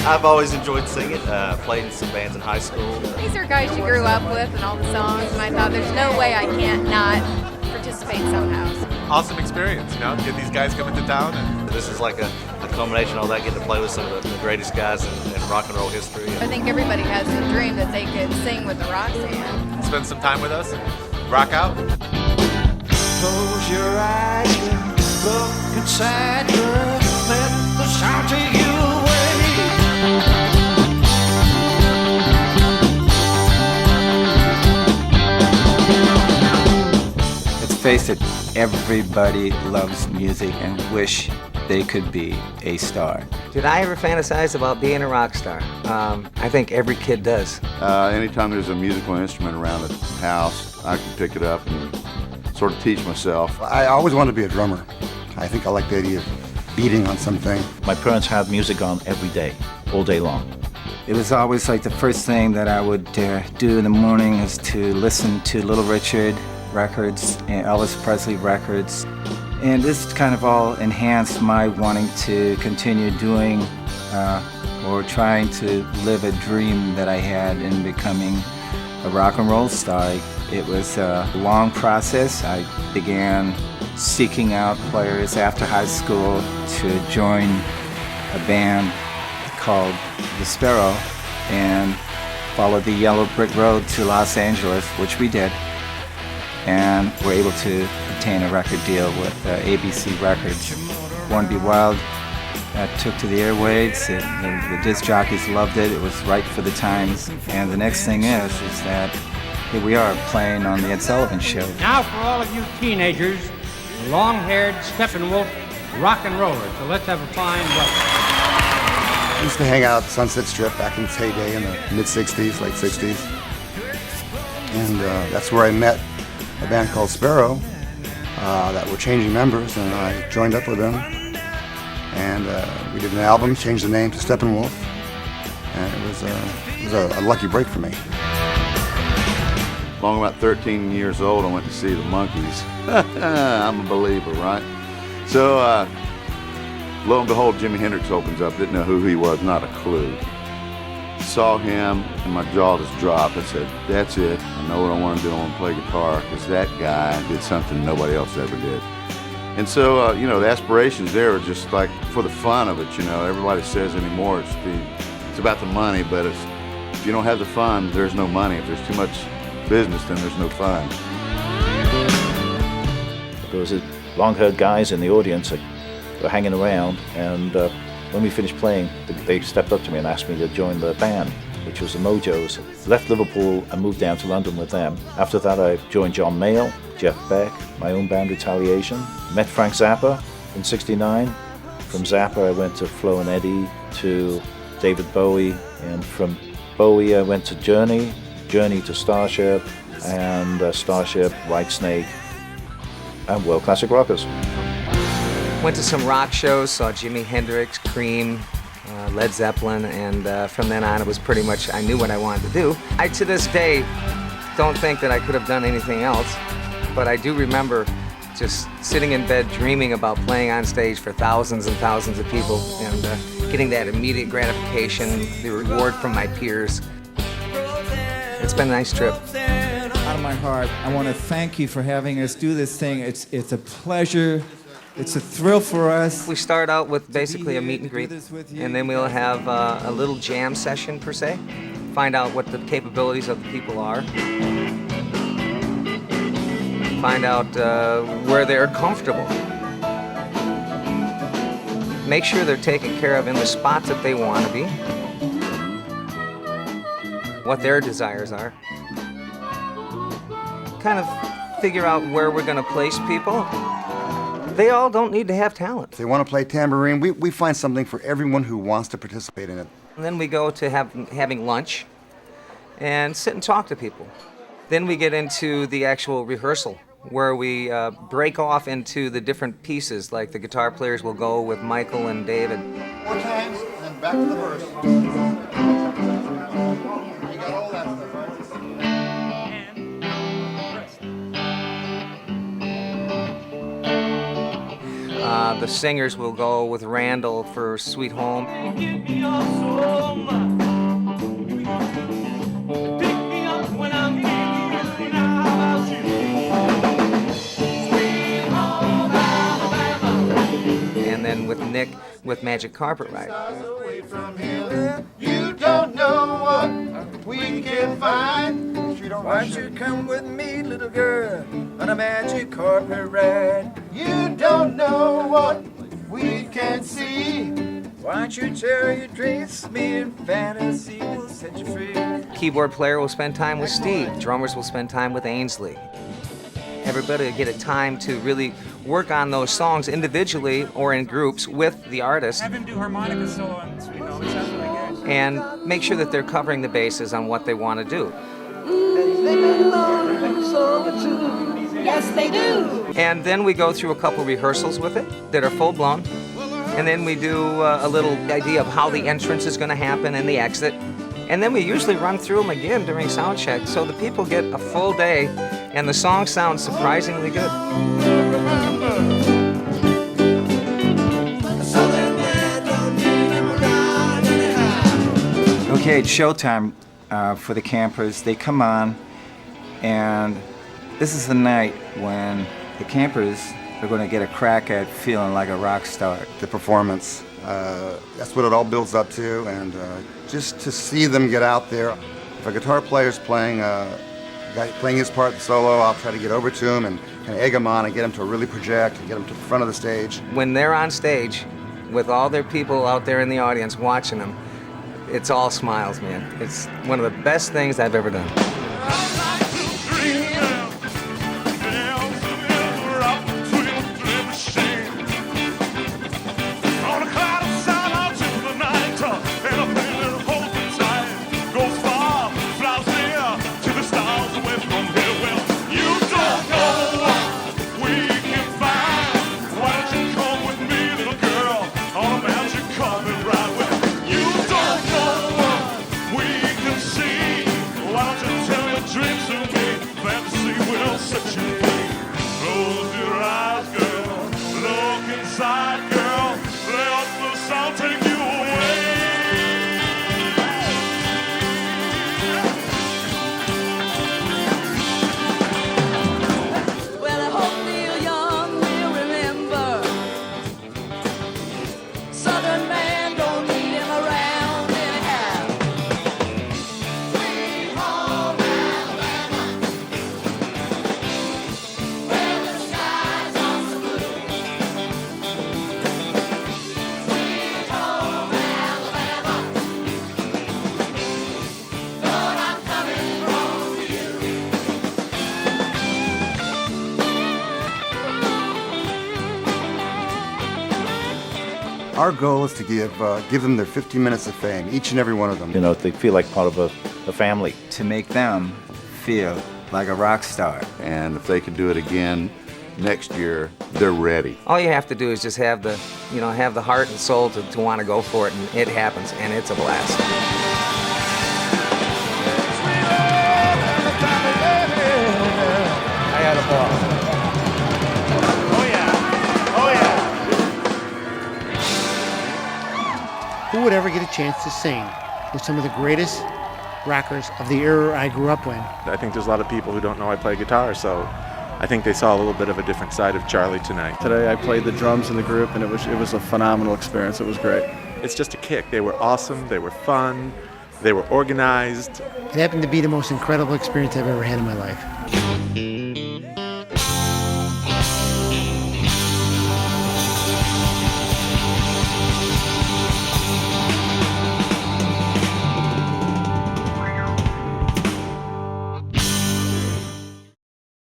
I've always enjoyed singing, played in some bands in high school. These are guys you grew up with and all the songs, and I thought there's no way I can't not participate somehow. Awesome experience, get these guys come into town. And this is like a culmination of all that, getting to play with some of the greatest guys in rock and roll history. I think everybody has the dream that they could sing with the Roxanne. Spend some time with us and rock out. Close your eyes and look inside her. Let the sound take you away. Let's face it, everybody loves music and wish they could be a star. Did I ever fantasize about being a rock star? I think every kid does. Anytime there's a musical instrument around the house, I can pick it up and sort of teach myself. I always wanted to be a drummer. I think I like the idea of beating on something. My parents had music on every day, all day long. It was always like the first thing that I would do in the morning is to listen to Little Richard records and Elvis Presley records. And this kind of all enhanced my wanting to continue doing or trying to live a dream that I had in becoming a rock and roll star. It was a long process. I began seeking out players after high school to join a band called The Sparrow and follow the yellow brick road to Los Angeles, which we did, and were able to obtain a record deal with ABC Records. Wanna Be Wild took to the airwaves. The disc jockeys loved it. It was right for the times. And the next thing is that here we are playing on the Ed Sullivan Show. Now for all of you teenagers, long-haired Steppenwolf rock and rollers. So let's have a fine welcome. I used to hang out at Sunset Strip back in its heyday in the mid-'60s, late 60s. And that's where I met a band called Sparrow that were changing members, and I joined up with them. And we did an album, changed the name to Steppenwolf, and it was a lucky break for me. Long about 13 years old, I went to see the Monkees. I'm a believer, right? So, lo and behold, Jimi Hendrix opens up. Didn't know who he was, not a clue. Saw him, and my jaw just dropped. I said, that's it. I know what I want to do. I want to play guitar, because that guy did something nobody else ever did. And so, the aspirations there are just like for the fun of it, Everybody says anymore it's about the money, but if you don't have the fun, there's no money. If there's too much business, then there's no fun. There was long-haired guys in the audience that were hanging around, and when we finished playing, they stepped up to me and asked me to join the band, which was the Mojos. Left Liverpool and moved down to London with them. After that, I joined John Mayall, Jeff Beck, my own band Retaliation. Met Frank Zappa in '69. From Zappa, I went to Flo and Eddie, to David Bowie, and from Bowie, I went to Journey to Starship, and Starship, Whitesnake, and World Classic Rockers. Went to some rock shows, saw Jimi Hendrix, Cream, Led Zeppelin, and from then on it was pretty much, I knew what I wanted to do. I, to this day, don't think that I could have done anything else, but I do remember just sitting in bed dreaming about playing on stage for thousands and thousands of people and getting that immediate gratification, the reward from my peers. It's been a nice trip. Out of my heart, I want to thank you for having us do this thing. It's a pleasure. It's a thrill for us. We start out with basically a meet and greet, and then we'll have a little jam session per se, find out what the capabilities of the people are, find out where they're comfortable, make sure they're taken care of in the spots that they want to be, what their desires are, kind of figure out where we're going to place people. They all don't need to have talent. If they want to play tambourine, we find something for everyone who wants to participate in it. And then we go to having lunch and sit and talk to people. Then we get into the actual rehearsal, where we break off into the different pieces, like the guitar players will go with Michael and David. 4 times, and then back to the verse. You got all that stuff, right? The singers will go with Randall for Sweet Home. Magic Carpet Ride. You don't know what we can find. Why don't you come with me, little girl, on a magic carpet ride? You don't know what we can see. Why don't you share your dreams? Me and fantasy will set you free. Keyboard player will spend time with Steve. Drummers will spend time with Ainsley. Everybody will get a time to really work on those songs individually or in groups with the artist. Have him do harmonica solo on Sweet Home. It sounds really good. And make sure that they're covering the bases on what they want to do. Yes, they do. And then we go through a couple rehearsals with it that are full-blown. And then we do a little idea of how the entrance is going to happen and the exit. And then we usually run through them again during sound check, so the people get a full day and the song sounds surprisingly good. Okay, it's showtime for the campers. They come on, and this is the night when the campers are going to get a crack at feeling like a rock star. The performance, that's what it all builds up to, and just to see them get out there. If a guitar player's playing his part, the solo, I'll try to get over to him and kind of egg him on and get him to really project and get him to the front of the stage. When they're on stage with all their people out there in the audience watching them, it's all smiles, man. It's one of the best things I've ever done. Our goal is to give them their 50 minutes of fame, each and every one of them. You know, they feel like part of a family. To make them feel like a rock star. And if they can do it again next year, they're ready. All you have to do is just have the heart and soul to want to go for it, and it happens, and it's a blast. I had a ball. Who would ever get a chance to sing with some of the greatest rockers of the era I grew up with? I think there's a lot of people who don't know I play guitar, so I think they saw a little bit of a different side of Charlie tonight. Today I played the drums in the group, and it was a phenomenal experience. It was great. It's just a kick. They were awesome, they were fun, they were organized. It happened to be the most incredible experience I've ever had in my life.